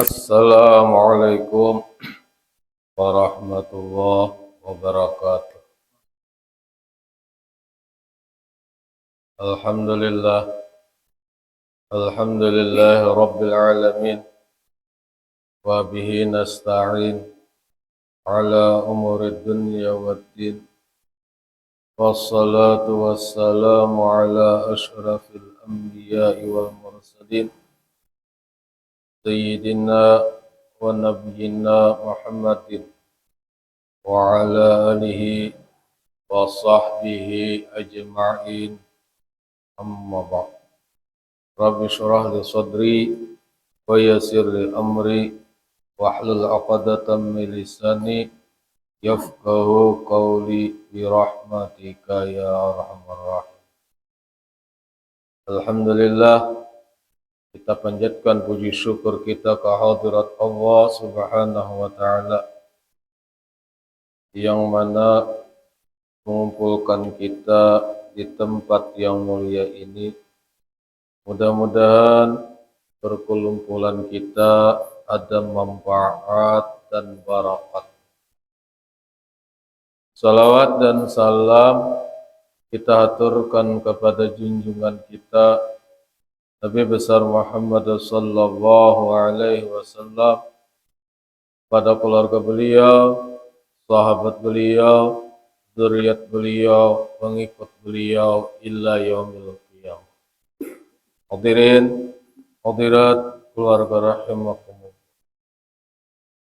Assalamualaikum warahmatullahi wabarakatuh. Alhamdulillah, alhamdulillahi rabbil alamin, wa bihi nasta'in ala umurid dunya waddin, wassalatu wassalamu ala ashrafil anbiya'i wal mursalin, sayyidina wa nabiyyina Muhammadin wa ala alihi wa sahbihi ajma'in. Amma ba'd. Rabbi shrah li sadri wa yassir li amri wahlul 'uqdatam min lisani yafqahu qawli bi rahmatika ya arhamar rahim. Alhamdulillah, kita panjatkan puji syukur kita ke hadirat Allah Subhanahu wa taala yang mana mengumpulkan kita di tempat yang mulia ini. Mudah-mudahan perkumpulan kita ada manfaat dan barakat. Salawat dan salam kita aturkan kepada junjungan kita Nabi besar Muhammad sallallahu alaihi wasallam, pada keluarga beliau, sahabat beliau, zuriat beliau, pengikut beliau illa yaumil qiyamah. Hadirin, hadirat keluarga rahimakumullah.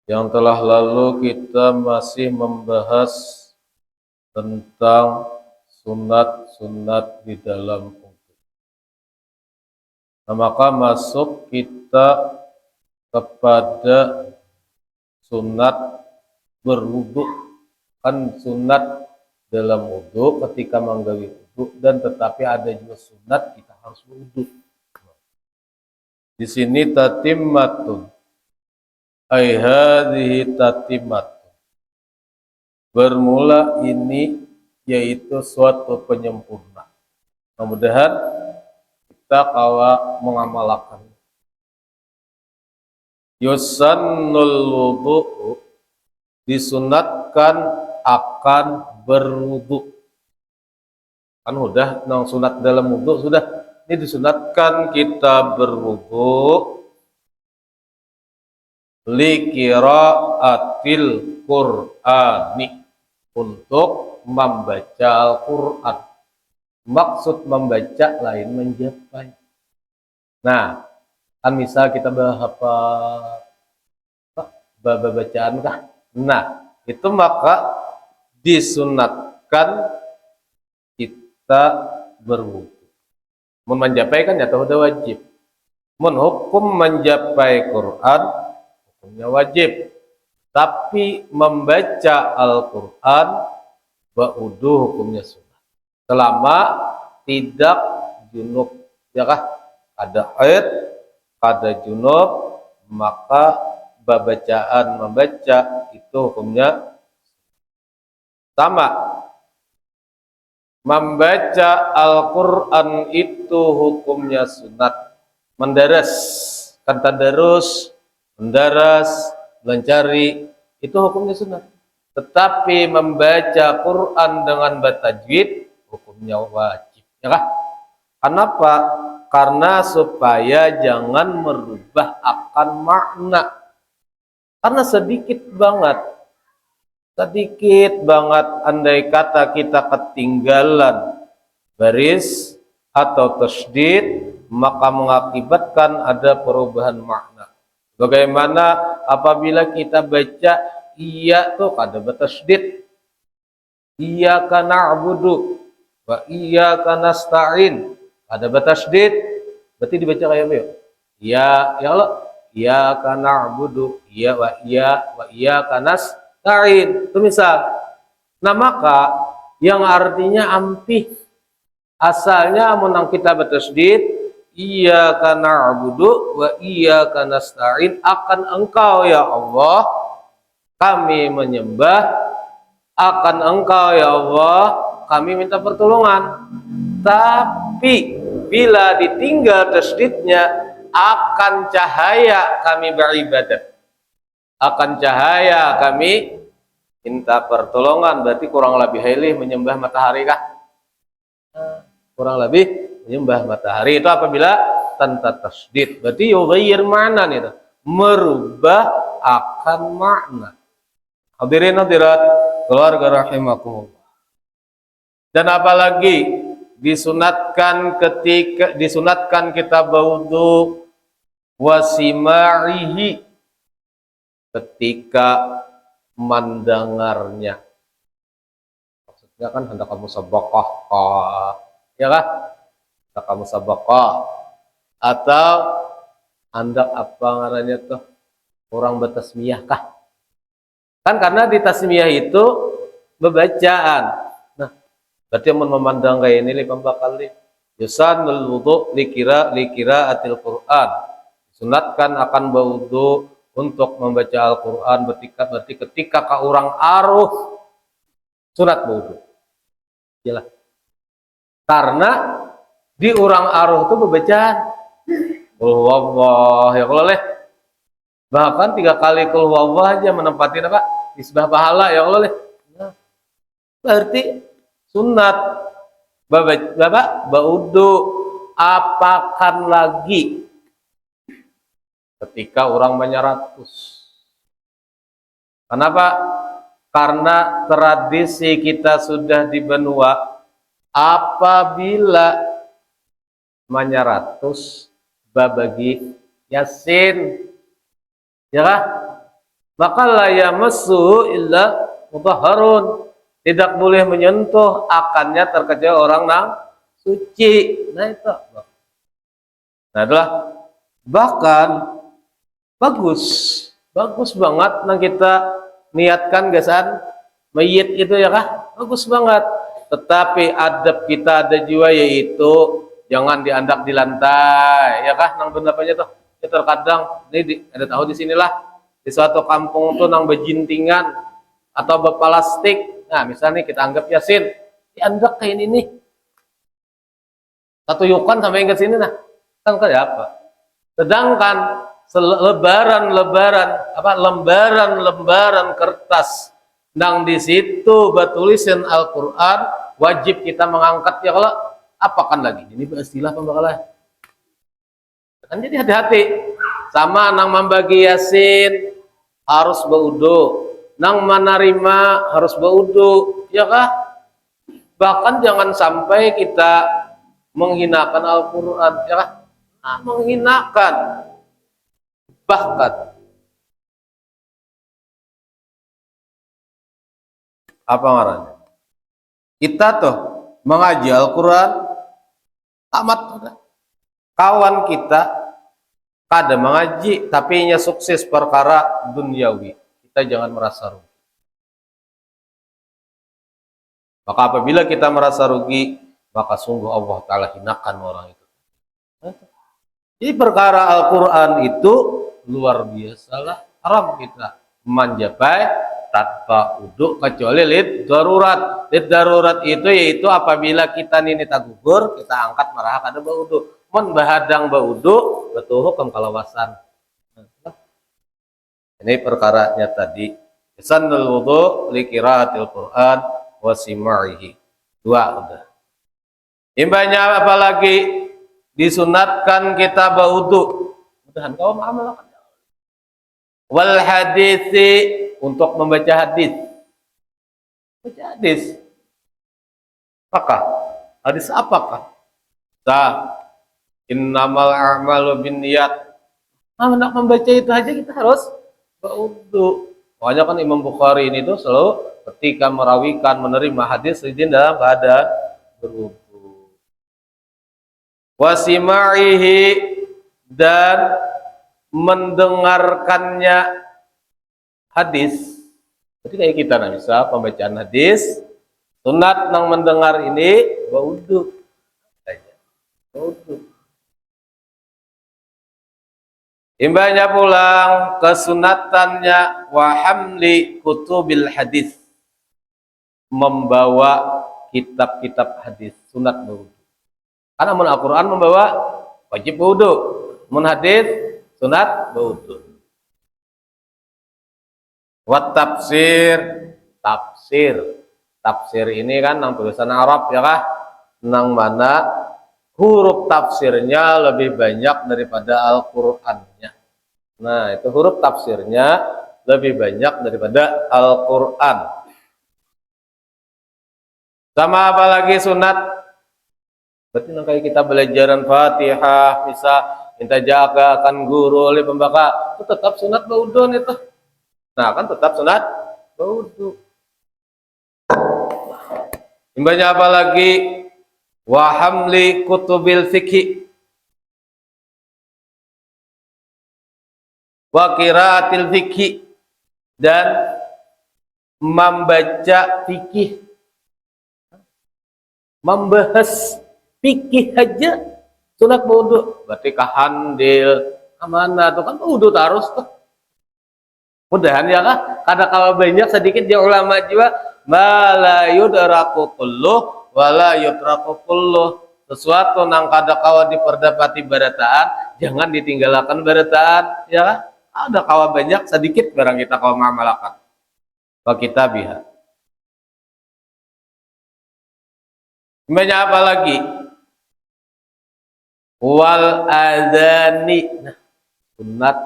Yang telah lalu kita masih membahas tentang sunat-sunat di dalam wudu. Nah, maka masuk kita kepada sunat berwudu. Kan sunat dalam wudu ketika menggawi wudu, dan tetapi ada juga sunat kita harus wudu. Di sini tatimmatun, ai hadhihi tatimmatun, bermula ini yaitu suatu penyempurna. Mudah-mudahan kita kawa mengamalkan. Yusannul wudu, disunatkan akan berwudu. Kan udah nang sunat dalam wudu sudah. Ini disunatkan kita berwudu li qiraatil Qur'ani, untuk membaca Al-Qur'an. Maksud membaca lain menjapai. Nah, kan misal kita apa bacaan kah? Nah, itu maka disunatkan kita berwudu. Menjapai kan ya udah wajib. Hukum menjapai Quran hukumnya wajib. Tapi membaca Al-Quran wudu hukumnya sunnah. Selama tidak junub, ya kah? Ada haid, ada junub, maka bacaan membaca itu hukumnya sama. Membaca Al-Quran itu hukumnya sunat. Mendaras, kan tadarus, mendaras, mencari, itu hukumnya sunat. Tetapi membaca Quran dengan bertajwid hukumnya wajib. Ya kah? Kenapa? Karena supaya jangan merubah akan makna. Karena sedikit banget andai kata kita ketinggalan baris atau tasydid, maka mengakibatkan ada perubahan makna. Bagaimana apabila kita baca iya tuh kada bertasydid, iyyaka na'budu wa iyyaka nasta'in, kada bertasydid, berarti dibaca kayak apa ya? Ya Allah, iyyaka na'budu, iya wa iyyaka nasta'in. Itu misal. Nah, maka yang artinya ampih, asalnya menang kita bertasydid, iyyaka na'budu wa iyyaka nasta'in, akan engkau ya Allah kami menyembah, akan engkau ya Allah kami minta pertolongan. Tapi bila ditinggal tasydidnya, akan cahaya kami beribadat, akan cahaya kami minta pertolongan. Berarti kurang lebih hilih menyembah matahari kah? Kurang lebih menyembah matahari itu apabila tanpa tasdid. Berarti yughayyir ma'na itu, merubah akan makna. Hadirin hadirat keluarga rahimakumullah. Dan apalagi disunatkan kita berwudu wasimaihi ketika mendengarnya. Maksudnya kan hendak kamu sabaqah, ya kan? Hendak kamu sabaqah atau hendak apa ngarannya tuh orang bertasmiyah kah? Kan karena di tasmiyah itu bebacaan. Nah, berarti yang memandang kayak ini pembakal nih. Yusanul wudu likira atil Quran. Sunatkan akan berwudu untuk membaca Al-Quran. Berarti ketika ka orang aruh sunat berwudu. Jelas. Karena di orang aruh itu bebacaan. Qul huwallah ya Allah leh. Bahkan 3 kali qul huwallah aja menempati apa? Isbah pahala ya Allah leh. Nah, berarti sunat bapak baudu apakan lagi ketika orang banyak ratus. Kenapa? Karena tradisi kita sudah di benua apabila banyak ratus babagi yasin, ya kah? Maka la yamassuhu illa mutahharun. Tidak boleh menyentuh akannya terkecuali orang yang suci. Nah itu. Nah itulah. Bahkan bagus banget nang kita niatkan gasan mayit itu ya kah? Bagus banget. Tetapi adab kita ada juga yaitu jangan diandak di lantai, ya kah? Nang pendapatnya tuh. Ya terkadang ini ada tahu di sinilah di suatu kampung tuh nang bejintingan atau berplastik. Nah, misalnya kita anggap yasin, dianggap kayak ini nih. Satu yukan sampai ke sini nah. Kan kayak apa? Sedangkan lembaran kertas nang di situ bertulisan Al-Qur'an wajib kita mengangkat ya kalau apakan lagi. Ini istilah pembakalan. Kan jadi hati-hati sama nang membagi yasin harus berwudu. Nang menerima harus berwudu, ya kah? Bahkan jangan sampai kita menghinakan Al-Quran, ya kah? Nah, menghinakan. Bahkan apa ngarannya? Kita tuh mengaji Al-Quran tamat kawan kita kada mengaji tapi nya sukses perkara duniawi. Kita jangan merasa rugi. Maka apabila kita merasa rugi, maka sungguh Allah Ta'ala hinakan orang itu. Jadi perkara Al-Quran itu luar biasalah haram kita menjapai tanpa uduk kecuali lid darurat. Lid darurat itu yaitu apabila kita nini tagugur, kita angkat marah kada baudu. Mun bahadang baudu, betul hukum kalawasan. Ini perkaranya tadi. Sanul wudu li qiraatil Qur'an wa simaihi. 2 udah. Imbanya apalagi disunatkan kita berwudu. Mudahan kau mengamalkan. Wal hadisi untuk membaca hadis. Baca hadis. Apakah? Hadis apakah? Innamal a'malu binniyat. Nah, hendak membaca itu aja kita harus berwudu. Makanya kan Imam Bukhari ini tuh selalu ketika merawikan menerima hadis izin dalam keadaan berwudu. Wasimaihi dan mendengarkannya hadis. Jadi kayak kita nah bisa pembacaan hadis sunat nang mendengar ini berwudu. Berwudu. Imbanya pulang kesunatannya wahamli kutubil hadis membawa kitab-kitab hadis sunat berwudu. Karena Al-Quran membawa wajib berwudu. mun hadis sunat baudu. Wat tafsir ini kan nang tulisan Arab ya kah, nang mana huruf tafsirnya lebih banyak daripada Al-Qur'annya. Nah, itu huruf tafsirnya lebih banyak daripada Al-Qur'an. Sama apa lagi sunat? Berarti nang kayak kita belajaran Fatihah, bisa minta jaga kan guru oleh pembaka, itu tetap sunat baudun itu. Nah, kan tetap sunat baudu. Imbanya apa lagi? Wa hamli kutubil fikhi wa qiraatil fikhi, dan membaca fikih, membahas fikih aja sunat wudu. Berarti kahandil mana tuh kan wudu terus tuh. Mudahan ya kah? Kada kalah banyak sedikit dia ulama juga mala yudraku kulluh wala yudraku kulluh. Sesuatu nang kada kawa diperdapati barataan, jangan ditinggalkan barataan, ya kah? Ada kawa banyak sedikit barang kita kawa mengamalkan. Wa kitabiha. Banyak apa lagi? Wal adzani. Nah, sunat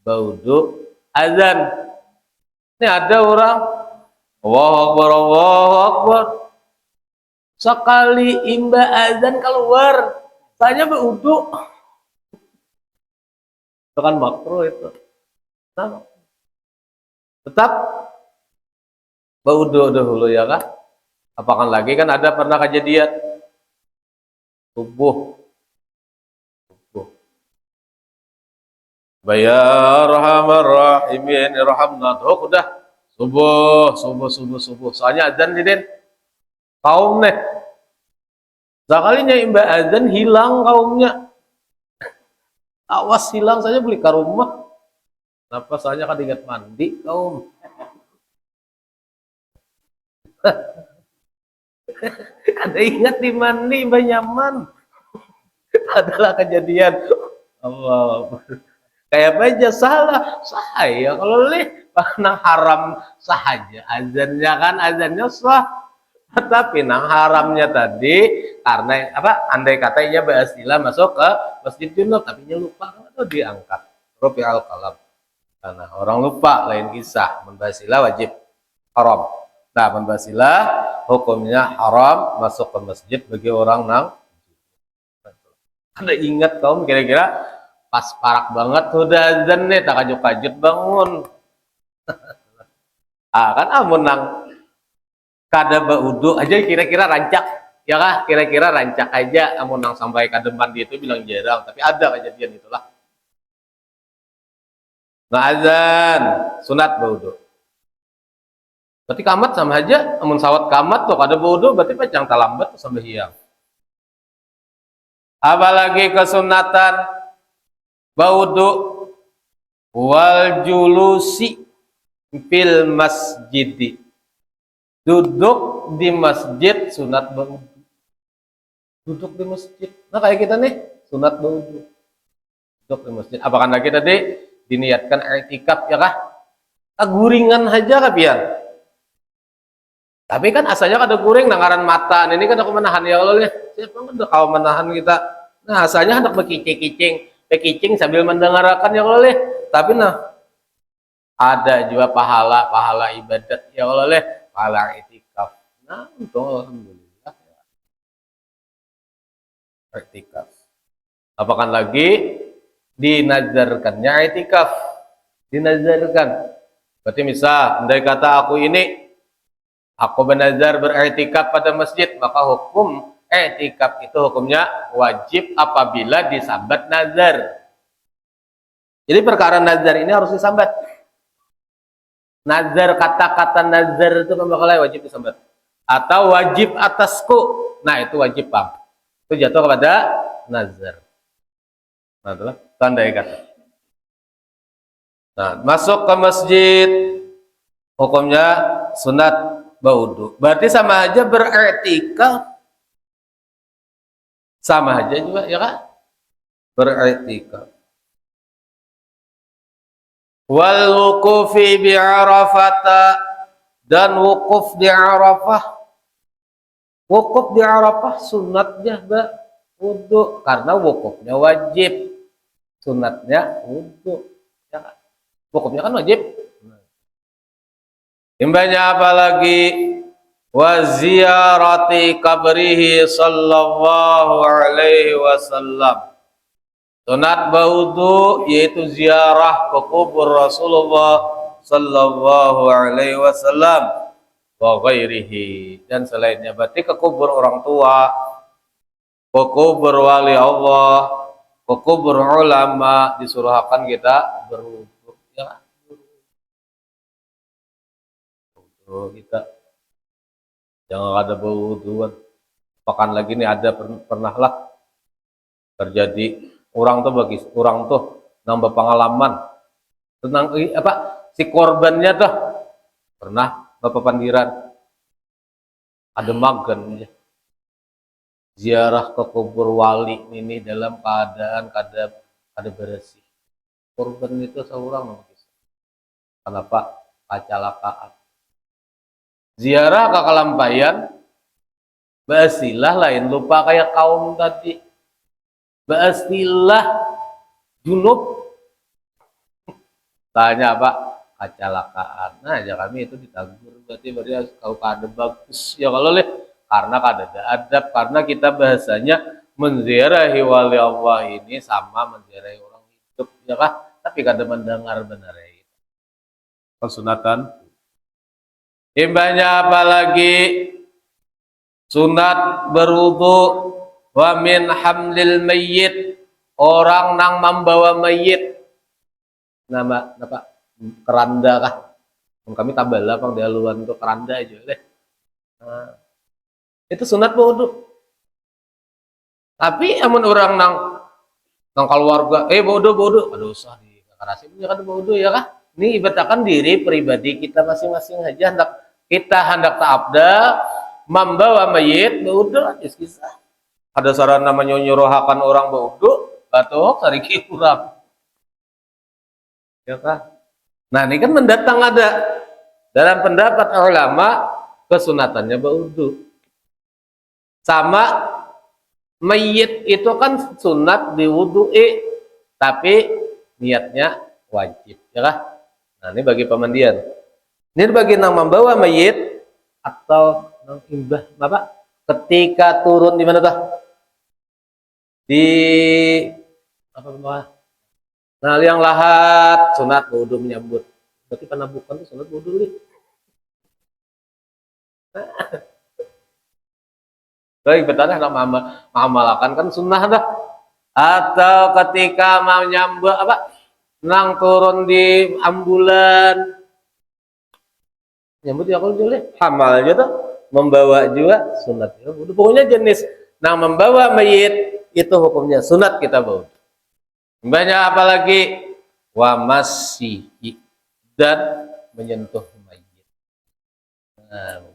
baudu azan. Ini ada orang Allahu Akbar, Allahu Akbar. Sekali imba azan keluar, saya berwudu. Itu kan makruh itu. Nah, tetap berwudu dahulu ya kah? Apakah lagi kan ada pernah kejadian subuh. Ya Arhamar Rahimin irhamna. Oh, udah subuh. Soalnya azan didin kaum nih. Sekalinya imba azan hilang kaumnya. Awas hilang saja beli ke rumah. Kenapa? Soalnya kan ingat mandi kaum. Ada ingat di mandi mbak nyaman. Adalah kejadian Allah. Kayak aja salah saya kalau nang haram saja azannya kan azannya sah, tapi nang haramnya tadi karena apa, andai katanya ba'asila masuk ke masjid junub tapi dia lupa itu diangkat rufi'al qalam, karena orang lupa lain kisah. Membasila wajib haram. Nah, membasila hukumnya haram masuk ke masjid bagi orang nang ada ingat kaum kira-kira pas parak banget udah azan nih tak kajut bangun. Kan amun nang kada baudu aja kira-kira rancak ya kah, kira-kira rancak aja amun nang sampai kada mandi itu bilang jarang, tapi ada kejadian itulah. Nah, azan sunat baudu. Berarti kamat sama aja, amun sawat kamat tuh kada baudu berarti pacang talambat tuh sampai hiang. Apalagi kesunatan baudu wal julusi fil masjid. Duduk di masjid sunat baudu. Duduk di masjid. Nah, kayak kita nih sunat baudu. Duduk di masjid. Apakah lagi tadi diniatkan i'tikaf ya kah? Guringan aja kah biar. Tapi kan asalnya kada guring nangaran mata. Ini kan aku menahan ya Allah. Siapa kan kau menahan kita. Nah, asalnya hendak berkicing sambil mendengarkan ya Allah. Tapi nah ada juga pahala ibadat ya Allah, pahala i'tikaf. Nah, untung alhamdulillah ya. I'tikaf. Apakah lagi dinazarkannya i'tikaf? Dinazarkan. Berarti misal andai kata aku bernazar beriktikaf pada masjid, maka hukum i'tikaf itu hukumnya wajib apabila disambat nazar. Jadi perkara nazar ini harus disambat. Nazar, kata-kata nazar itu pembakalai wajib disambat. Atau wajib atasku. Nah, itu wajib bang. Itu jatuh kepada nazar. Nah, itulah tanda kata. Nah, masuk ke masjid hukumnya sunat baudu. Berarti sama aja beriktikaf. Sama aja juga ya kan? Beriktikaf. wal wuqufi bi Arafata, dan wukuf di Arafah. Wukuf di Arafah sunatnya wudu, karena wukufnya wajib, sunatnya wudu. Ya kan? Wukufnya kan wajib. Imbahnya apa lagi? Wa ziyarati kabrihi sallallahu alaihi wasallam. Sunat berwudu yaitu ziarah ke kubur Rasulullah sallallahu alaihi wasallam wa ghairihi, dan selainnya, berarti ke kubur orang tua, ke kubur wali Allah, ke kubur ulama, disuruhkan kita berwudu. Ya, wudu kita jangan ada berwuduan. Pekan lagi nih ada pernah lah terjadi, orang tuh nambah pengalaman tentang apa, si korbannya tuh pernah bapak pandiran ada magan ziarah ke kubur wali ini dalam keadaan kada bersih. Korban itu seorang, kenapa kecelakaan, ziarah ke kalampayan, basilah lain lupa kayak kaum tadi, basilah junub, tanya apa, kecelakaan. Nah aja kami itu ditegur, berarti kau kada bagus ya kalau karena kada ada adab, karena kita bahasanya menziarahi wali Allah ini sama menziarahi orang hidup ya kah, tapi kada mendengar benar ya kesunatan. Imbahnya apa lagi? Sunat berwudu wa min hamlil mayyit, orang nang membawa mayit, nama apa, keranda kah? Kami tabala pang dialuan untuk keranda aja deh. Nah, itu sunat berwudu. Tapi amun orang nang keluarga bodoh ada usah di karasi punya kan bodoh ya kah? Ini ibaratkan diri pribadi kita masing-masing aja, hendak ta'abda membawa mayit berwudu kisah. Ada saran namanya nyuruhakan orang berwudu batuk sariki kurang. Ya kah? Nah, ini kan mendatang ada dalam pendapat ulama kesunatannya berwudu. Sama mayit itu kan sunat diwudu'i, tapi niatnya wajib, ya kah? Nah, ini bagi pemandian. Ini bagi yang membawa mayit atau nang imbah apa? Ketika turun di mana tuh? Di apa bawah? Nah, yang lahat sunat wudu menyambut. Berarti penabukan itu sunat wudu nih. Baik, betul lah mengamalkan kan sunnah dah. Atau ketika mau nyambut apa? Nang turun di ambulan. Nyambut ya kalau boleh. Hamal juga membawa juga sunat. Ya, pokoknya jenis nang membawa mayit itu hukumnya sunat kita bawa. Banyak apalagi wa masyihi, dan menyentuh mayit. Nah,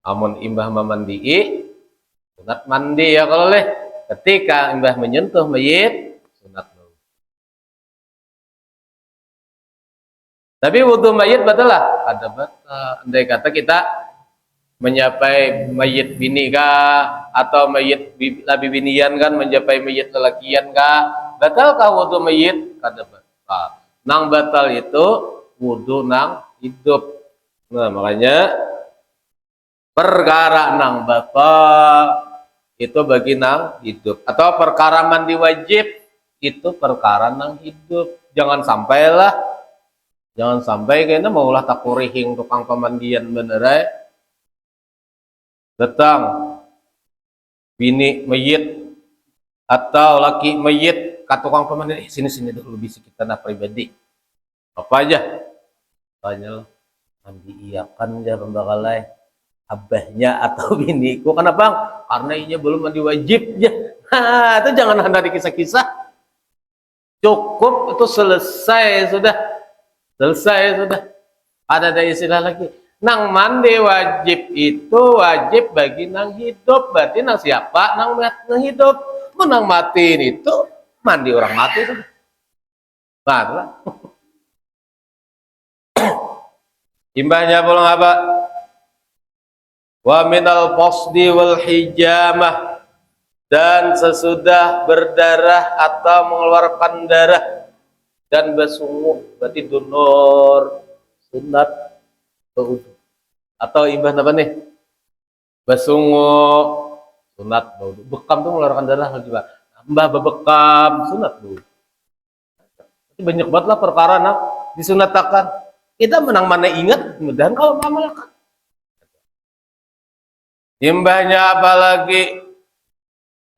amun imbah memandii sunat mandi ya kalau leh, ketika imbah menyentuh mayit sunat wudu. Tapi wudu mayit betul lah, ada batal. Andai kata kita menyapai mayit bini kah, atau mayit labi binian kan menyapai mayit lelakian kah, batal kah wudu mayit? Kada batal. Nang batal itu wudu nang hidup. Nah makanya perkara nang batal itu bagi nang hidup, atau perkara mandi wajib itu perkara nang hidup. Jangan sampai kayaknya maulah takurihing tukang pemandian bener datang bini mayit atau laki mayit ke tukang pemandian, sini dulu bisa kita nah pribadi apa aja tanya mandi iya kan ya pembakalai abahnya atau biniku, kenapa bang? Karena inya belum mandi wajib ya. Nah, itu jangan hendak dikisah-kisah, cukup itu selesai sudah. Ada istilah lagi, nang mandi wajib itu wajib bagi nang hidup, berarti nang siapa? Nang hidup. Menang mati itu mandi orang mati sudah. Nah, imbahnya pulang apa? Wa minal posdi wal hijamah, dan sesudah berdarah atau mengeluarkan darah dan bersungguh, berarti donor sunat berwudu. Atau imbah apa nih? Bersungguh sunat berwudu. Bekam tuh mengeluarkan darah juga. Mbah bebekam sunat berwudu. Banyak banget lah perkara nak disunatakan. Kita menang mana ingat, mudahan kalau mengamalkan. Imbahnya apa lagi?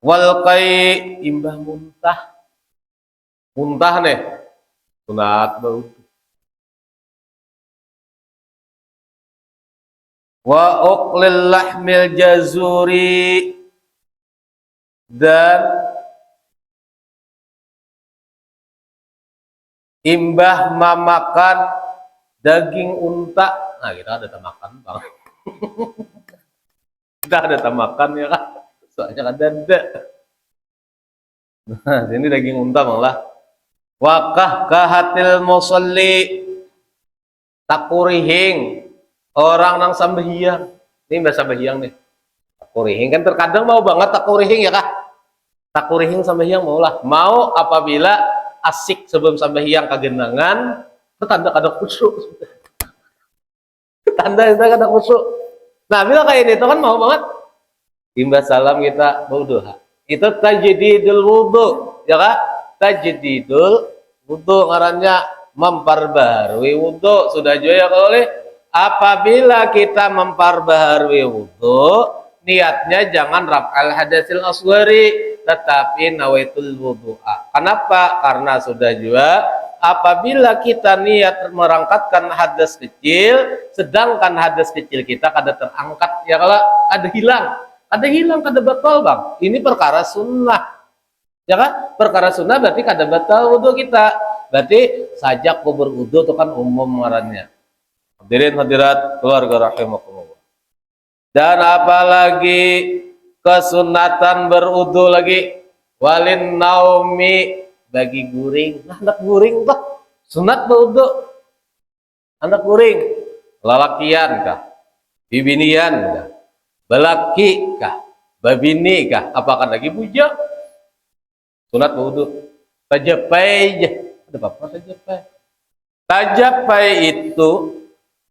Walqai, imbah muntah. Muntah nih, sunat berwudu. Wa uqlil lahmil jazuri, dan imbah memakan daging unta. Nah, kita ada makan bang. Kita ada makan ya kan, soalnya kan ada. Nah, sini daging unta malah. Wakah kahatil musalli, takurihing orang nang sambehiang. Ini bahasa sambehiang nih. Takurihing kan terkadang mau banget takurihing ya kah? Takurihing sambehiang mau lah. Mau apabila asik sebelum sambehiang kagenangan, tanda kada khusyuk. Tanda kita kada khusyuk. Nah, bila kayak itu kan mau banget. Imbas salam kita wudu. Itu tajdidul wudu, ya kah? Tajdidul wudu ngarannya memperbaharui wudu. Sudah juga oleh apabila kita memperbaharui wudu, niatnya jangan raf'al hadasil asghari, tetapi nawaitul wudu'a. Kenapa? Karena sudah juga apabila kita niat merangkatkan hadas kecil, sedangkan hadas kecil kita kada terangkat, ya kalau ada hilang kada batal bang. Ini perkara sunnah, ya kan? Perkara sunnah berarti kada batal wudu kita. Berarti sajak kubur wudu itu kan umum ngarannya. Hadirin hadirat keluarga rahimakumullah. Dan apalagi kesunatan berwudu lagi, walin naumi, bagi guring. Nah, anak guring bah sunat berwudu. Anak guring lalakian kah, bibinian kah, balaki kah, babini kah, apakah lagi bujang, sunat berwudu. Tajapai, ada apa tajapai? Tajapai itu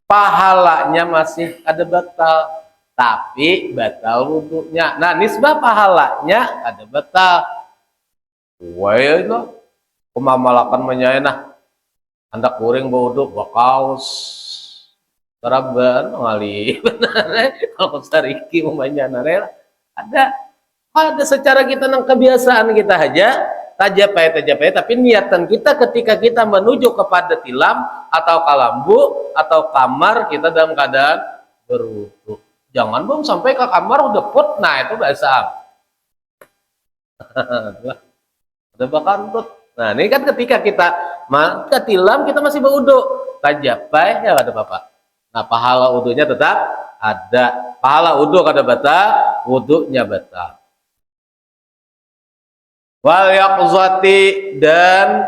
pahalanya masih ada batal, tapi batal wudunya. Nah, nisbah pahalanya ada batal. Wah itu pemamalakan menyayana hendak kuring wudu bakaus teraban ngali benar kalau sariki umpamanya narela ada secara kita nang kebiasaan kita aja tajapai, tapi niatan kita ketika kita menuju kepada tilam atau kalambu atau kamar kita dalam keadaan berwudu. Jangan bang sampai ke kamar udah put, nah itu bahasa udah bakantut. Nah ini kan ketika kita ke tilam kita masih berwudu, tajapai ya ada bapak. Nah pahala wudunya tetap ada, pahala wudu kada batal, wudunya batal. Wal yaqzati, dan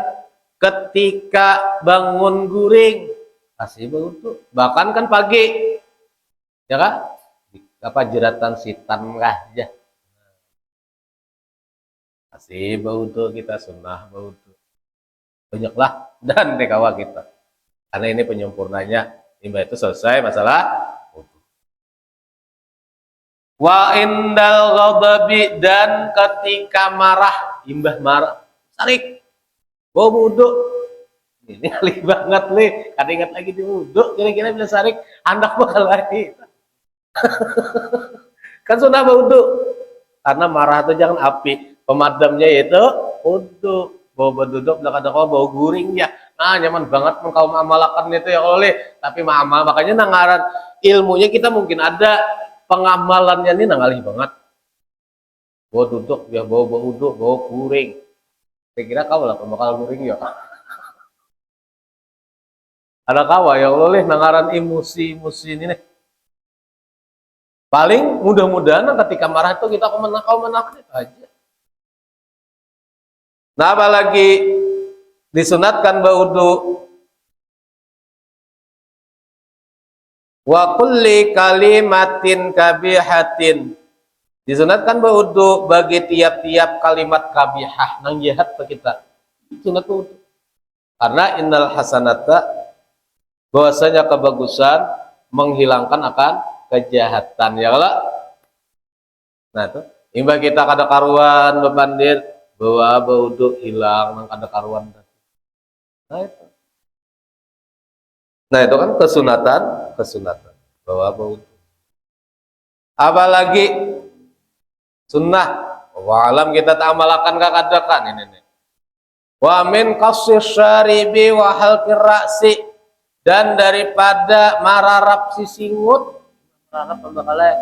ketika bangun guring masih berwudu, bahkan kan pagi ya kan, apa jeratan sitan kah ya masih berwudu, kita sunnah berwudu banyaklah dan dekawa kita, karena ini penyempurnanya. Imbah itu selesai masalah wudu. Wa indal ghadabi, dan ketika marah, imbah marah sarik bawa wudu. Ini alih banget nih, kada ingat lagi di wudu, kira-kira bila sarik anak bakal lagi. Kan sunnah wudu, karena marah itu jangan api, pemadamnya itu wudu. Bawa duduk belakang kau bawa guring ya, nah nyaman banget engkau mengamalkan itu ya oleh, tapi mengamal makanya nangaran ilmunya kita mungkin ada, pengamalannya ini nangalih banget. Bawa duduk ya, bawa wudu, bawa guring, kira-kira kau lah bakal guring ya. Ada kawa ya oleh nangaran emosi ini nih. Paling mudah-mudahan ketika marah itu kita kau menakan itu aja. Nah apalagi disunatkan berwudu. Wa kulli kalimatin kabihatin, disunatkan berwudu bagi tiap-tiap kalimat kabihah nang jahat bagi kita. Sunat berwudu. Karena innal hasanata, bahwasanya kebagusan menghilangkan akan kejahatan, ya kalau. Nah itu imbang kita kada karuan bepandir bahwa berwudu hilang nang kada karuan. Nah itu kan kesunatan bahwa berwudu. Apalagi sunnah wa alam kita ta'amalakan kakadakan ini. Wa min qassis syaribi wa halqir ra'si, dan daripada mararap sisingut, mararap pembakalnya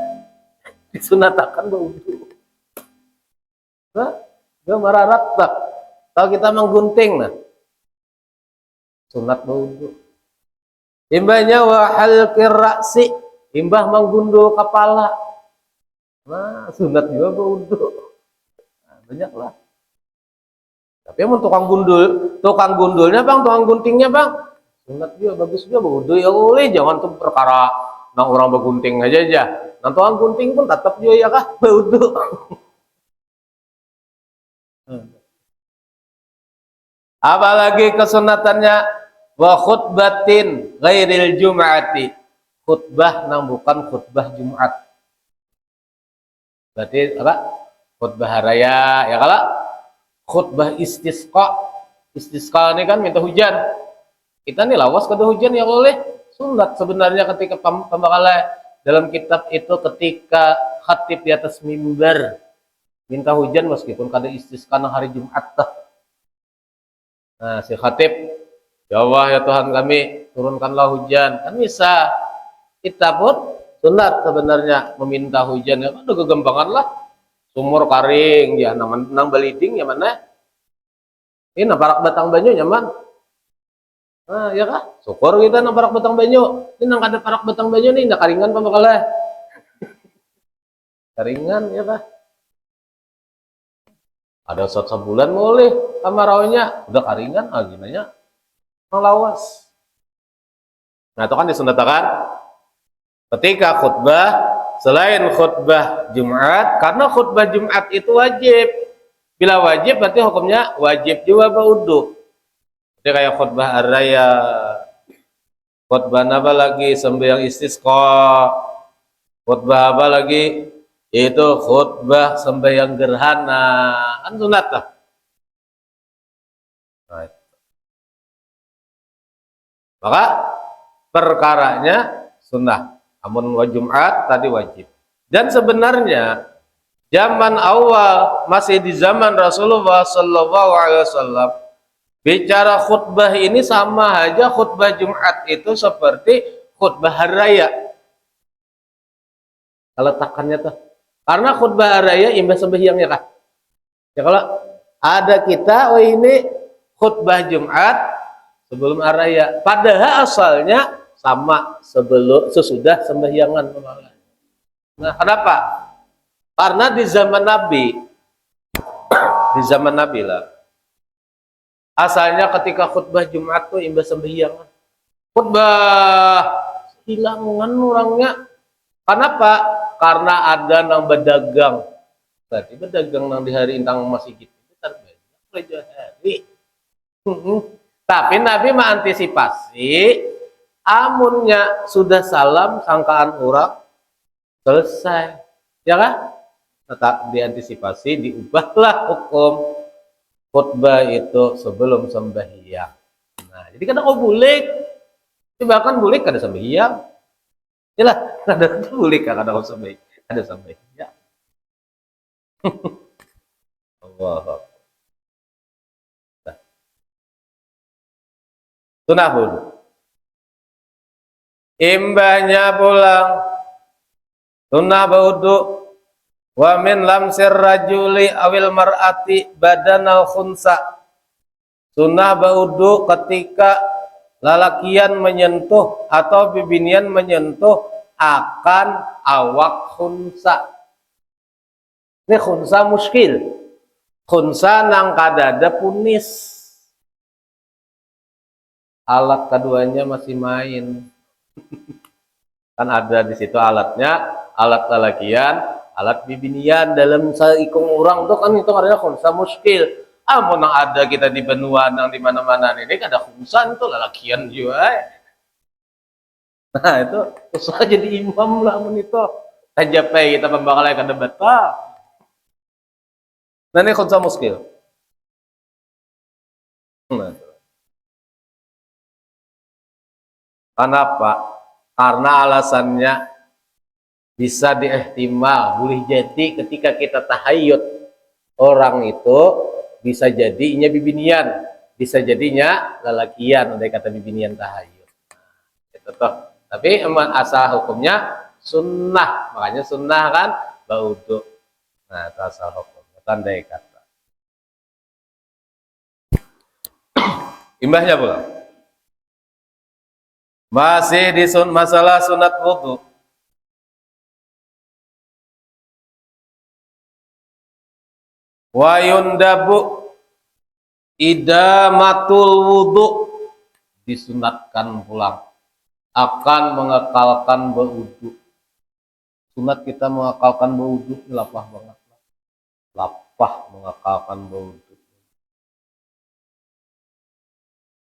disunatakan berwudu. Nah, dia mararap tak. Kalau kita menggunting, nah sunat berwudu. Imbahnya wa halqir ra'si, imbah menggundul kepala. Nah, sunat juga berwudu. Nah, banyaklah. Tapi yang tukang gundulnya bang, tukang guntingnya bang, sunat juga bagus juga berwudu ya boleh. Jangan tuh perkara nang orang bergunting aja. Nang tukang gunting pun tetap juga ya kah berwudu. Apalagi kesunatannya wa khutbatin ghairil jum'ati, khutbah nang bukan khutbah Jumat. Berarti apa? Khutbah raya, ya kalau khutbah istisqa ini kan minta hujan. Kita nih lawas kada hujan ya oleh sunat sebenarnya ketika pembakalan dalam kitab itu ketika khatib di atas mimbar minta hujan meskipun kada istisqa nang hari Jumat. Nah si khatib, ya Allah ya Tuhan kami turunkanlah hujan, kan bisa. Kita pun sunat sebenarnya meminta hujan, ya kan udah kegembangan lah. Sumur karing ya nang baliding ya mana? Ini namparak batang banyu nyaman. Nah, ya kah? Syukur kita namparak batang banyu. Ini nang kada parak batang banyu nih ndak karingan pembakalan. Karingan ya kah? Ada sebulan boleh kamaraunya udah karingan gimana? Lawas. Nah, itu kan disunatakan ketika khutbah selain khutbah Jumat, karena khutbah Jumat itu wajib. Bila wajib berarti hukumnya wajib juga berwudu. Jadi kayak khutbah raya, khutbah apa lagi sembahyang istisqa, khutbah apa lagi itu khutbah sembahyang gerhana, kan sunat lah. Nah, maka perkaranya sunnah. Amun Jumat tadi wajib. Dan sebenarnya zaman awal masih di zaman Rasulullah Sallallahu Alaihi Wasallam, bicara khutbah ini sama aja khutbah Jumat itu seperti khutbah hari raya. Kalau takannya tuh, karena khutbah hari raya imbas sembahyangnya kah? Ya kalau ada kita, oh ini khutbah Jumat sebelum hari raya. Padahal asalnya sama sesudah sembahyangan. Nah, kenapa? Karena di zaman Nabi lah, asalnya ketika khutbah Jumat tuh imbas sembahyangan. Khutbah hilangan orangnya. Kenapa? Karena ada nang berdagang. Tadi berdagang nang di hari intang masih gitu. Hari. Tapi Nabi mengantisipasi. Amunnya sudah salam sangkaan orang selesai, ya kan? Tetap diantisipasi, diubahlah hukum khutbah itu sebelum sembahyang. Nah, jadi kadang bulik, bahkan bulik kada sembahyang, jelas kada bulik kada sembahyang, ada sembahyang. Allah. Sunah wudu. Imbahnya pulang sunnah wudu wa min lamsir rajuli awil mar'ati badanal khunsa, sunnah wudu ketika lalakian menyentuh atau bibinian menyentuh akan awak khunsa. Ini khunsa muskil, khunsa nang kadada punis. alat keduanya masih main. Kan ada di situ alatnya, alat lalakian, alat bibinian dalam saikung orang tuh kan itu karena khunsa muskil. Amun ada kita di benua nang di mana-mana ini kan ada khunsan tuh lalakian juga. Nah itu usah jadi imam lah amun itu. Aja pe kita pembakalai kada batal. Nah ini khunsa muskil. Nah, kenapa? Karena alasannya bisa diihtimal, boleh jadi ketika kita tahayud orang itu bisa jadinya bibinian, bisa jadinya lalakian, andai kata bibinian tahayud. Itu toh. Tapi emang asal hukumnya sunnah, makanya sunnah kan baudu. Nah, itu asal hukumnya, tandai kata. Imbahnya pula. Masih di masalah sunat wudu. Wa yundabu idamatul wudu, disunatkan pulang akan mengekalkan berwudu. Sunat kita mengekalkan berwudu, lapah banget. Lapah mengekalkan berwudu.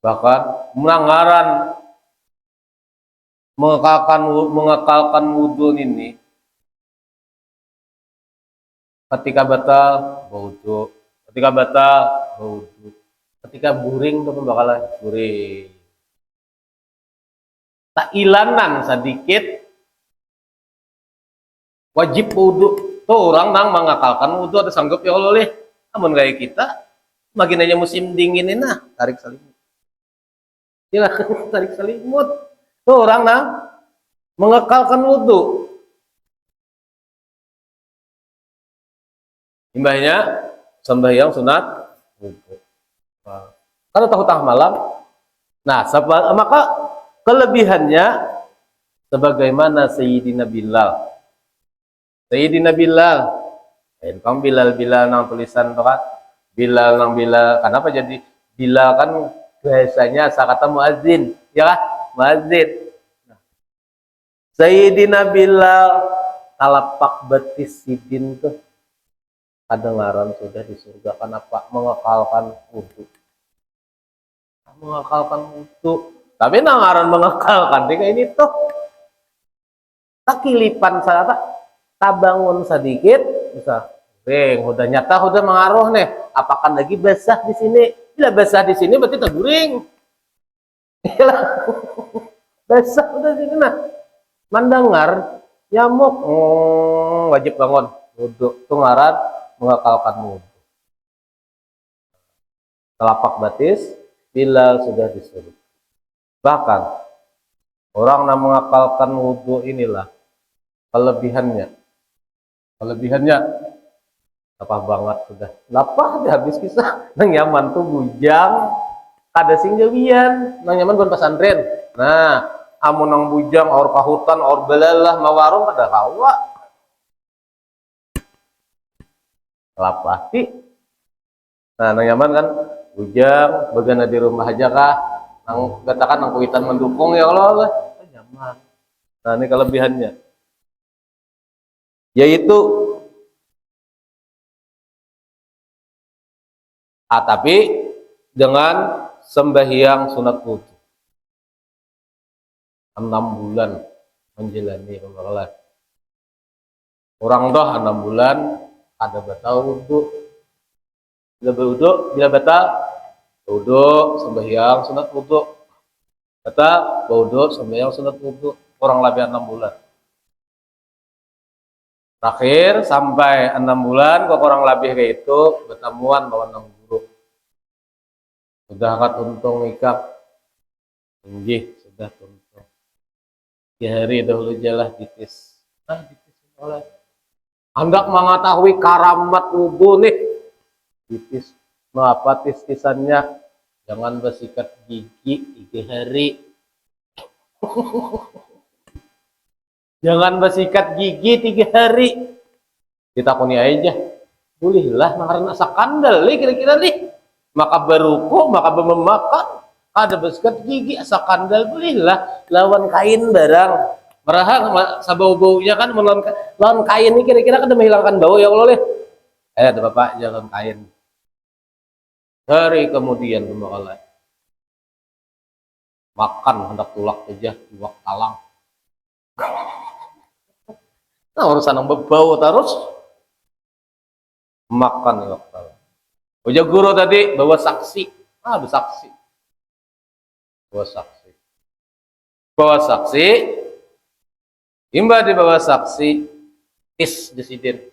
Bahkan melanggaran mengekalkan wudu ini ketika batal berwudu, ketika batal berwudu, ketika buring itu bakalan buring. Tak ilanan sedikit wajib wudu. Tuh orang nang mengakalkan wudu ada sanggup ya Allah leh. Namun kayak kita makin aja musim dingin ini nah tarik selimut. Iya tarik selimut. Tuh orang nang mengekalkan wudu. Imbahnya sembahyang sunat wudu. Karena tahu tengah malam. Nah, maka kelebihannya sebagaimana Sayyidina Bilal. Sayyidina Bilal, entong Bilal nang tulisan tuh kan, Bilal nang Bilal. Kenapa jadi Bilal kan biasanya kata muadzin, ya kan? Muadzin. Nah, Sayyidina Bilal talapak betis sidin tuh kedengaran sudah di surga. Kenapa? Mengekalkan wudu. Mengekalkan wudu. Tapi nangaran mengekalkan kayak ini tuh tak kilipan saya tak bangun sedikit bisa udah nyata udah mengaruh nih apakan lagi basah di sini bila basah di sini berarti terguring basah udah di sini nah mendengar nyamuk wajib bangun wudu tuh ngaran mengekalkan wudu telapak batis bila sudah disuruh. Bahkan orang yang mengakalkan wudu inilah kelebihannya apa banget sudah lapah habis kisah nang nyaman tuh bujang kada sing jawian nang nyaman bukan pesantren. Nah amun nang bujang or kahutan or belalah mawarung kada kawa lapah ti. Nah nang nyaman kan bujang bagana di rumah aja kah nang katakan nang kuitan mendukung ya Allah nyaman. Nah ini kelebihannya yaitu tapi dengan sembahyang sunat wudu 6 bulan menjalani pembakalan orang toh 6 bulan ada batal wudu bila batal wudu sembahyang sunat wudu batal wudu sembahyang sunat wudu orang lebih 6 bulan terakhir sampai 6 bulan kok orang lebih kayak itu bertemuan lawan nang guru sudah kat untung ikap tinggi sudah untung 3 hari dahulu jalah ditis oleh hendak mengetahui karamat wudu nih ditis apa tis-tisannya jangan bersikat gigi 3 hari jangan bersikat gigi 3 hari ditakuni aja bolehlah karena sakandal nih kira-kira nih maka beruku maka bermemakan Ada beskat gigi asa kandal belilah lawan kain barang. Meraha sabau-baunya kan lawan kain ini kira-kira kan menghilangkan bau ya Allah leh. Ada Bapak jalan kain. Hari kemudian Allah makan hendak tulak aja di waktu talang. Nah urusan yang berbau terus makan di waktu talang. Uja guru tadi bawa saksi. Ada saksi. Bawa saksi. Imba di bawah saksi. Desidin.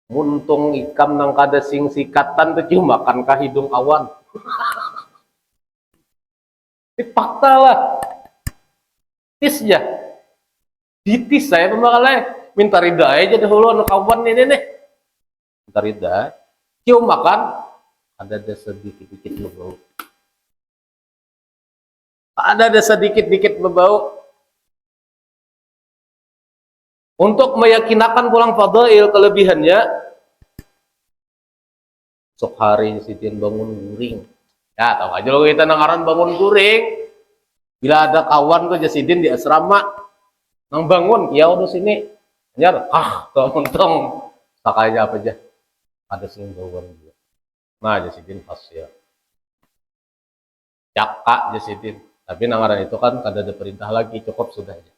Muntung ikam nang kada sing sikatan tuh cuma makan kah hidung awan. Fakta lah. Tis ya. Ditis saya pembakalnya. Minta rida aja deh hulu anak kawan ini nih. Minta rida. Cium makan. Ada sedikit-dikit berbau. Ada sedikit-dikit berbau. Untuk meyakinakan pulang fadail kelebihannya. Sok hari sidin bangun guring. Ya tahu aja lo kita nangaran bangun guring. Bila ada kawan tuh jasidin di asrama. Nang bangun, ya udah sini. Nyar, tong sakanya apa aja. Ada sing bawaan juga. Nah jasidin pas ya. Caka jasidin. Tapi nangaran itu kan kada ada perintah lagi, cukup sudah aja.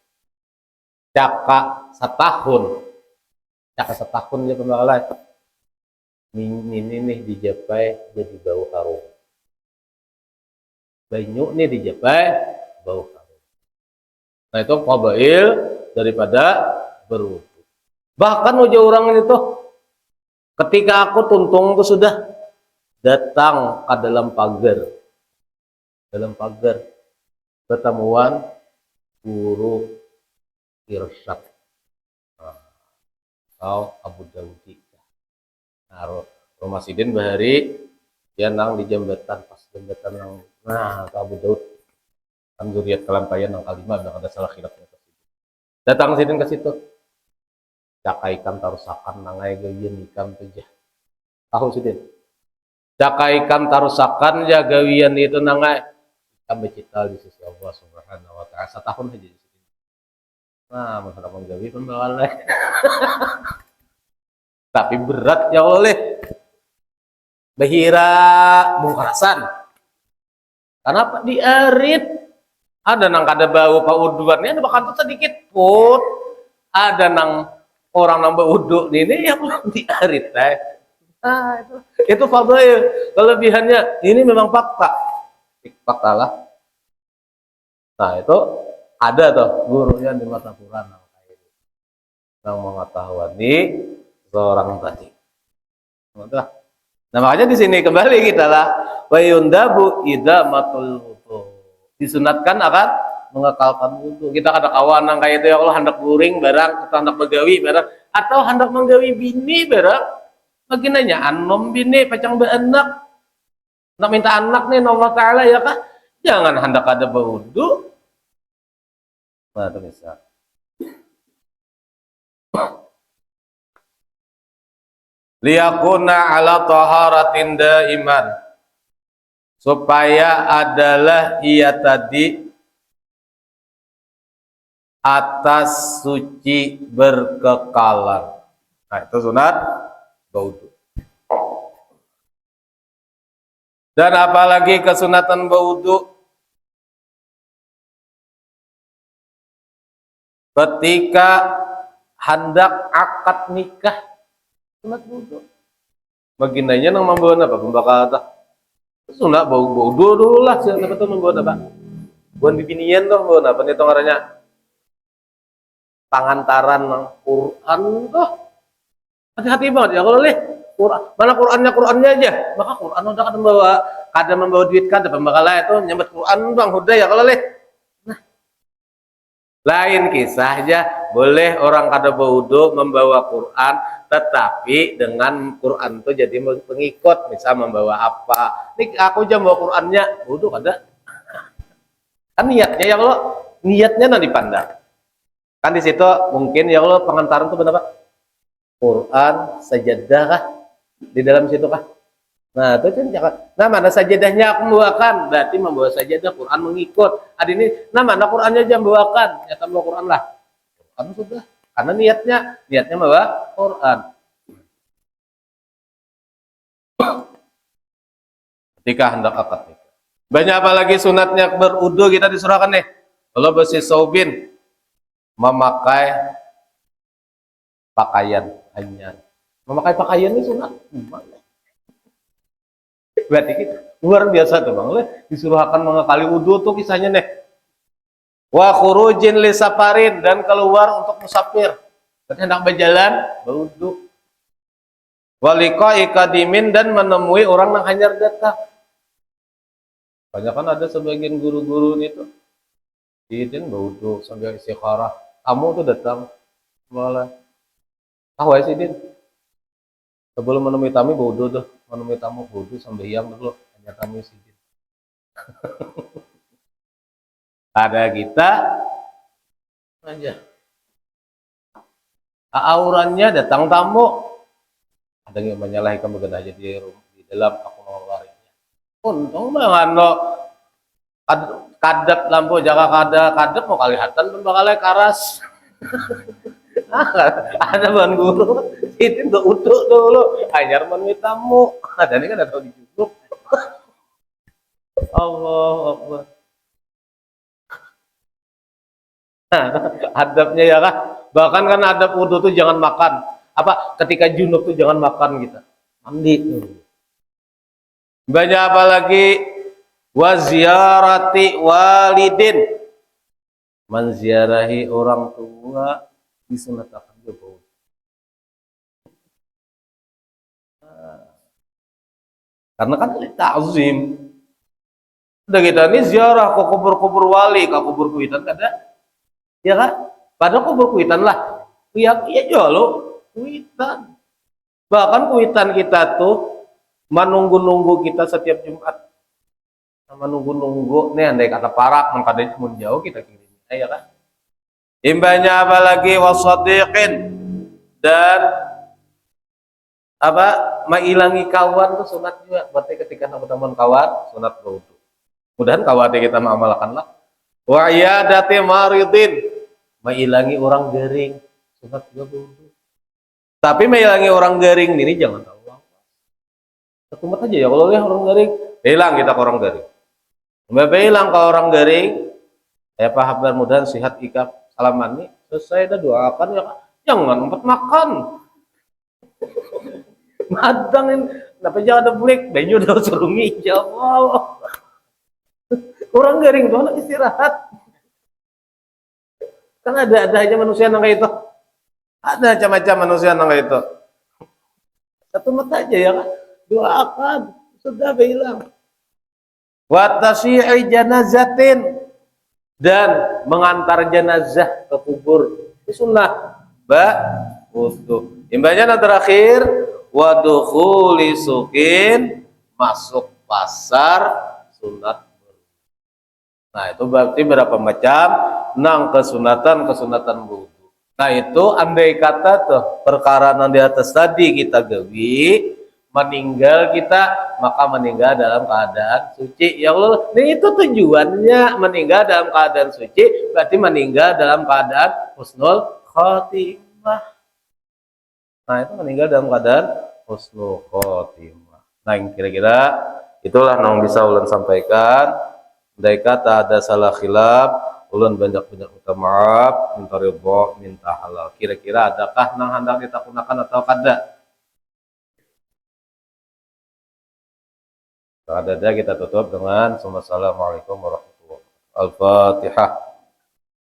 Caka setahun dia pembakalan. Ini nih dijapai jadi bau harum. Banyu nih dijapai bau harum. Nah itu qabail daripada berwudu. Bahkan uja orang itu ketika aku tuntung itu sudah datang ke dalam pagar. Pertemuan guru Irsyad atau Abu Dawudi. Nah, rumah sidin bahari dia nang di jembatan pas jembatan nang Abu Daud kan zuriat kelampayan nang kalimah udah ada salah khilafnya ke situ. Datang sidin ke situ. Cakaikan tarusakan nangai gawian ikam tejah. Tahu sidin. Cakaikan tarusakan ya gawian itu nangai ikam becita di sisi Allah Subhanahu wa taala setahun aja. Nah, masalah menggawi pembawalan. Tapi berat ya oleh bahira mungkarasan. Kenapa diarit? Ada nang kada bau pauduannya ada bahkan sedikit pun. Ada nang orang nang baudu ini yang diarit Nah, itu fadhail. Kelebihannya ini memang fakta. Fakta lah. Nah, itu ada tuh gurunya di mata Quran yang mengetahui seorang tadi. Nah makanya di sini kembali kita lah wa yundabu idamatul wudu. Disunatkan akan mengekalkan wudu. Kita kada kawan nang kayak itu ya Allah hendak guring barang atau hendak begawi barang atau hendak menggawi bini barang. Baginanya anom bini pacang beanak. Nak minta anak nih Allah Taala ya kah? Jangan hendak ada berwudu. Nah, itu bisa. Liyakuna ala taharatin daiman. Supaya adalah ia tadi atas suci berkekalan. Nah, itu sunat berwudu. Dan apalagi kesunatan berwudu ketika hendak akad nikah sunat wudu. Baginanya nang membawa apa? Pembakar tak. Sunat wudu dulu lah. Siapa tuh membawa apa? Buan bibinian tuh membawa apa? Itu ngarannya pangantaran nang Quran tuh. Hati-hati banget ya kalau leh. Quran. Mana Qurannya aja. Maka Quran udah kada membawa duit kada pembakalan itu nyambut Quran bang udah ya kalau leh. Lain kisah aja, boleh orang kada berwudu membawa Quran, tetapi dengan Quran itu jadi pengikut, misal membawa apa? Nih aku jam bawa Qurannya, wudu kada? Kan niatnya ya Allah, niatnya nanti dipandang. Kan di situ mungkin ya Allah pengantaran itu berapa? Quran, sajadah kah? Di dalam situ kah? Nah, itu kan jangan. Nah, mana sajadahnya aku membawakan, berarti membawa sajadah Quran mengikut. Ada ini, nah mana Qurannya aja membawakan, ya tambah Quran lah. Quran sudah. Karena niatnya membawa Quran. Ketika hendak akad nikah. Banyak apa lagi sunatnya berudu kita disurahkan nih. Kalau bersih saubin memakai pakaian hanya. Memakai pakaian ini sunat. Berarti kita luar biasa tuh Bang. Disuruhkan mengakali wudu tuh kisahnya nih. Wa khurujin li safarin dan keluar untuk musafir. Berarti hendak berjalan berwudu. Waliqa'i qadimin dan menemui orang yang hanyar datang. Banyak kan ada sebagian guru-guru itu izin berwudu sambil istikharah. Kamu tuh datang malah ya sih Din. Sebelum menemui tamu berwudu tuh, menemui tamu berwudu sambil yang dulu hanya tamu sih Din. Ada kita aja. Aurannya datang tamu. Ada yang menyalahkan begitu aja di dalam aku mengeluarinya. Untung banget lo kadet lampu jaga kadet mau kelihatan pun bakal karas. Ada ban guru itu untuk utuh dulu ajar menemui tamu. Dan ini kan ada di YouTube. Allah Akbar. Adabnya ya kan, bahkan kan adab wudu tuh jangan makan. Apa ketika junub tuh jangan makan kita, mandi. Banyak apa lagi? Waziarati walidin, menziarahi orang tua disunatkan juga. Karena kan ta'zim. Udah kita ini ziarah ke kubur-kubur wali, ke kubur kuitan kada. Ya kan? Padahal kubur kuitan lah. Iya aja lo, kuitan. Bahkan kuitan kita tuh menunggu-nunggu kita setiap Jumat. Menunggu-nunggu nih andai kata parak mengkadai mun jauh kita kirim. Ya kan? Imbanya apa lagi wasadiqin dan apa mailangi kawan tuh sunat juga. Berarti ketika teman-teman kawan sunat berwudu. Mudahan kawan kita mengamalkan lah. Wa iyadati maridin mailangi orang garing sunat juga berwudu. Tapi mailangi orang garing ini jangan tahu. Satu aja ya kalau lihat orang garing, hilang kita ke orang garing. Mbak hilang ke orang garing, ya Pak Habar mudahan sehat ikap salaman nih. Selesai dah doakan ya jangan empat makan. Madangin, kenapa jangan ada bulik? Banyu udah suruh ngijab. Wow. Orang garing tuh istirahat. Kan ada aja manusia yang kayak itu. Ada macam-macam manusia yang kayak itu. Satu mata aja ya kan. Doakan sudah bilang. Wa tasyi'i janazatin dan mengantar jenazah ke kubur. Itu sunnah. Wudu. Imbanya yang terakhir wa dukhuli suqin masuk pasar sunat. Nah, itu berarti berapa macam? Nang kesunatan wudu. Nah, itu andai kata tuh perkara yang di atas tadi kita gawi meninggal kita, maka meninggal dalam keadaan suci. Ya Allah, ini itu tujuannya meninggal dalam keadaan suci, berarti meninggal dalam keadaan husnul khotimah. Nah, itu meninggal dalam keadaan husnul khotimah. Nah, yang kira-kira itulah yang bisa ulun sampaikan. Andai kata ada salah khilaf, ulun banyak-banyak minta maaf, minta ridho, minta halal. Kira-kira adakah yang hendak kita gunakan atau kada? Kalau ada kita tutup dengan Assalamualaikum warahmatullahi wabarakatuh. Al-Fatihah.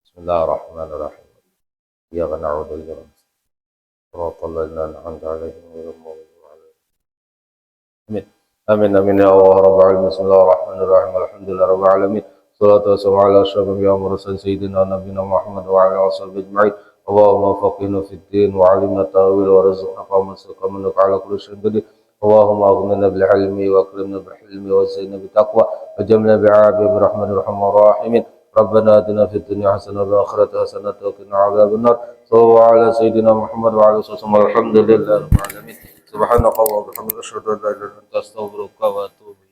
Bismillahirrahmanirrahim. Ya kana a'udzu bika shiratal ladzina an'amta 'alaihim ghairil maghdubi 'alaihim. Amin. Amin amin ya Allah rabbal alamin. Bismillahirrahmanirrahim. Alhamdulillahi rabbil alamin. Salatu wassalamu ala asyrafil anbiya'i wal mursalin sayyidina nabiyina Muhammad wa ala alihi washabihi ajma'in. Allahumma faqihna fid din wa 'allimna ta'wil wa rizqna fahma innaka ala kulli syai'in qadir. Allahumma aghnina bil ilmi wa akrimna bil hilmi wa zayyinna bit taqwa wa jamilna bi 'afiyati bi rahmatir arhamar rahimin. Rabbana atina fid dunya hasanah wa fil akhirati hasanah wa qina adzabannar. Sallallahu ala sayyidina Muhammad wa ala alihi wasallam. Alhamdulillahi rabbil alamin. Subhanallah wa bihamdika asyhadu an la ilaha illa anta astaghfiruka wa atubu